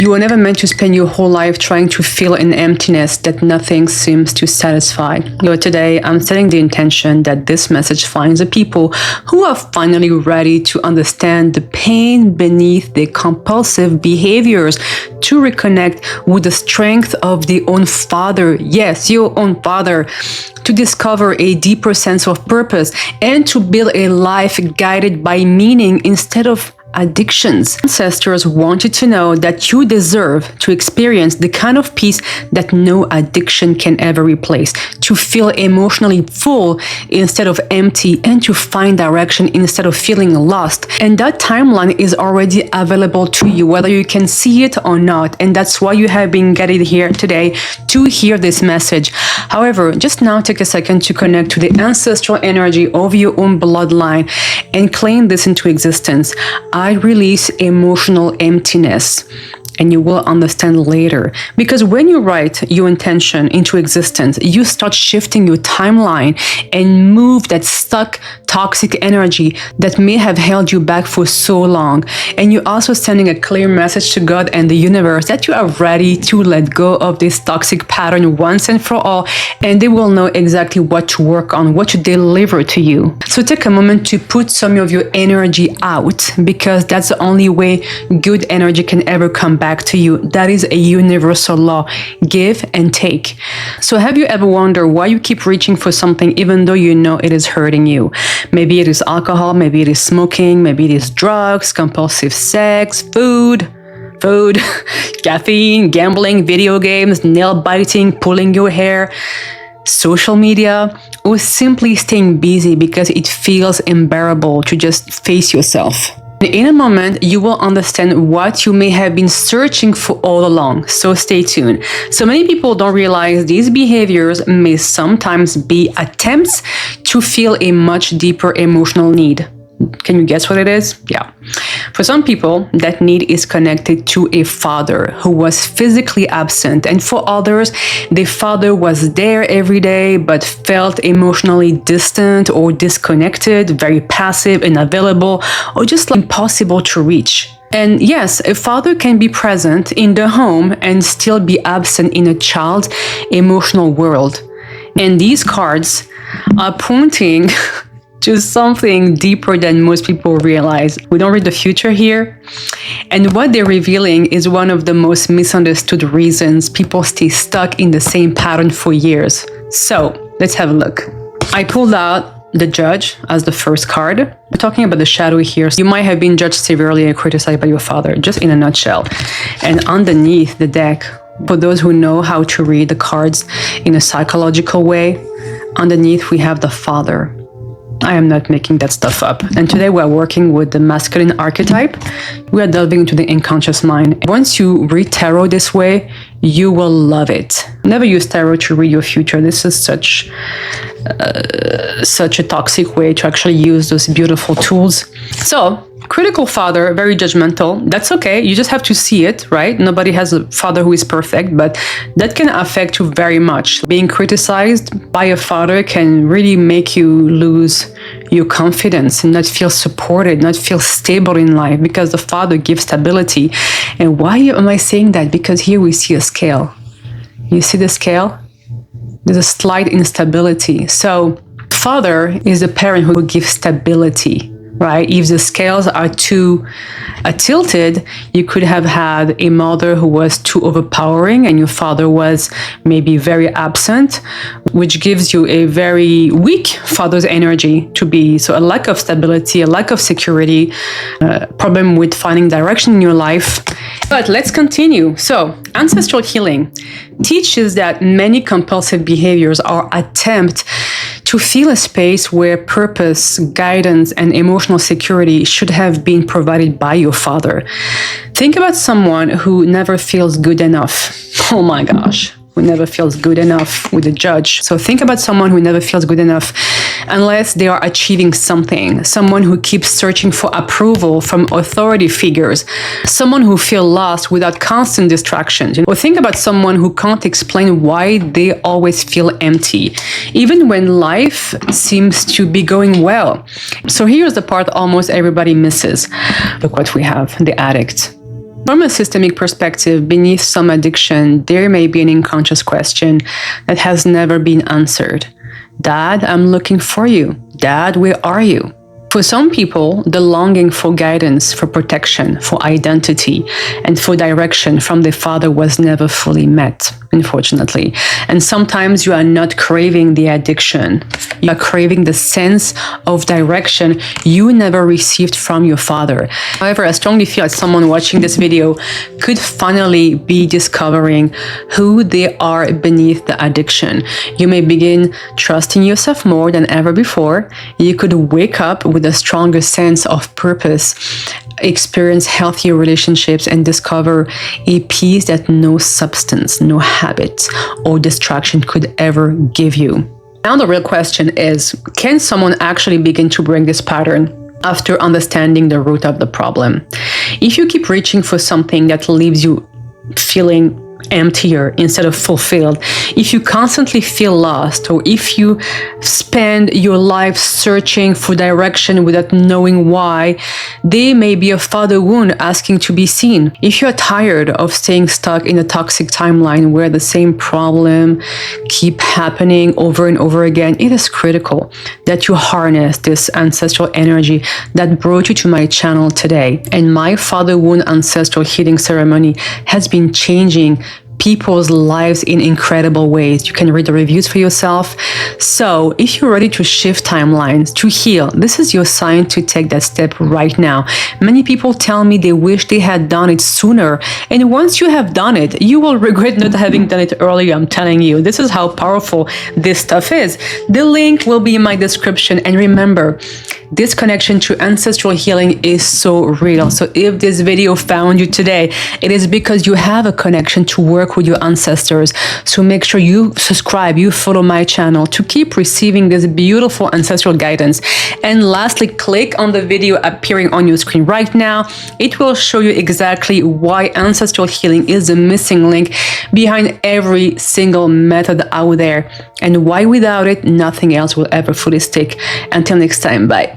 You were never meant to spend your whole life trying to fill an emptiness that nothing seems to satisfy. But today, I'm setting the intention that this message finds the people who are finally ready to understand the pain beneath their compulsive behaviors, to reconnect with the strength of their own father, yes, your own father, to discover a deeper sense of purpose, and to build a life guided by meaning instead of addictions. Ancestors want you to know that you deserve to experience the kind of peace that no addiction can ever replace, to feel emotionally full instead of empty, and to find direction instead of feeling lost. And that timeline is already available to you, whether you can see it or not. And that's why you have been gathered here today to hear this message. However, just now take a second to connect to the ancestral energy of your own bloodline and claim this into existence. I release emotional emptiness, and you will understand later. Because when you write your intention into existence, you start shifting your timeline and move that stuck toxic energy that may have held you back for so long. And you're also sending a clear message to God and the universe that you are ready to let go of this toxic pattern once and for all, and they will know exactly what to work on, what to deliver to you. So take a moment to put some of your energy out, because that's the only way good energy can ever come back to you. That is a universal law. Give and take. So have you ever wondered why you keep reaching for something even though you know it is hurting you? Maybe it is alcohol, maybe it is smoking, maybe it is drugs, compulsive sex, food, caffeine, gambling, video games, nail biting, pulling your hair, social media, or simply staying busy because it feels unbearable to just face yourself. In a moment, you will understand what you may have been searching for all along, so stay tuned. So many people don't realize these behaviors may sometimes be attempts to fill a much deeper emotional need. Can you guess what it is? Yeah. For some people, that need is connected to a father who was physically absent. And for others, the father was there every day, but felt emotionally distant or disconnected, very passive, unavailable, or just impossible to reach. And yes, a father can be present in the home and still be absent in a child's emotional world. And these cards are pointing to something deeper than most people realize. We don't read the future here. And what they're revealing is one of the most misunderstood reasons people stay stuck in the same pattern for years. So let's have a look. I pulled out the Judge as the first card. We're talking about the shadow here. You might have been judged severely and criticized by your father, just in a nutshell. And underneath the deck, for those who know how to read the cards in a psychological way, underneath we have the father. I am not making that stuff up. And today we are working with the masculine archetype. We are delving into the unconscious mind. Once you read tarot this way, you will love it. Never use tarot to read your future. This is such a toxic way to actually use those beautiful tools. So, critical father, very judgmental. That's okay. You just have to see it, right? Nobody has a father who is perfect, but that can affect you very much. Being criticized by a father can really make you lose your confidence and not feel supported, not feel stable in life, because the father gives stability. And why am I saying that? Because here we see a scale. You see the scale? There's a slight instability. So father is a parent who gives stability, right? If the scales are too tilted, you could have had a mother who was too overpowering and your father was maybe very absent, which gives you a very weak father's energy to be. So a lack of stability, a lack of security, problem with finding direction in your life. But let's continue. So ancestral healing teaches that many compulsive behaviors are attempts to fill a space where purpose, guidance, and emotional security should have been provided by your father. Think about someone who never feels good enough. Oh my gosh, who never feels good enough with a Judge. So think about someone who never feels good enough unless they are achieving something. Someone who keeps searching for approval from authority figures. Someone who feels lost without constant distractions. Or think about someone who can't explain why they always feel empty, even when life seems to be going well. So here's the part almost everybody misses. Look what we have, the addict. From a systemic perspective, beneath some addiction, there may be an unconscious question that has never been answered. Dad, I'm looking for you. Dad, where are you? For some people, the longing for guidance, for protection, for identity, and for direction from their father was never fully met, unfortunately. And sometimes you are not craving the addiction. You are craving the sense of direction you never received from your father. However, I strongly feel that someone watching this video could finally be discovering who they are beneath the addiction. You may begin trusting yourself more than ever before. You could wake up with a stronger sense of purpose, experience healthier relationships, and discover a peace that no substance, no habit, or distraction could ever give you. Now the real question is, can someone actually begin to break this pattern after understanding the root of the problem? If you keep reaching for something that leaves you feeling emptier instead of fulfilled, if you constantly feel lost, or if you spend your life searching for direction without knowing why, there may be a father wound asking to be seen. If you're tired of staying stuck in a toxic timeline where the same problem keep happening over and over again, it is critical that you harness this ancestral energy that brought you to my channel today. And my father wound ancestral healing ceremony has been changing people's lives in incredible ways. You can read the reviews for yourself. So if you're ready to shift timelines, to heal, this is your sign to take that step right now. Many people tell me they wish they had done it sooner. And once you have done it, you will regret not having done it earlier. I'm telling you, this is how powerful this stuff is. The link will be in my description. And remember, this connection to ancestral healing is so real. So if this video found you today, it is because you have a connection to work with your ancestors. So make sure you subscribe, you follow my channel to keep receiving this beautiful ancestral guidance. And lastly, click on the video appearing on your screen right now. It will show you exactly why ancestral healing is the missing link behind every single method out there, and why without it, nothing else will ever fully stick. Until next time, bye.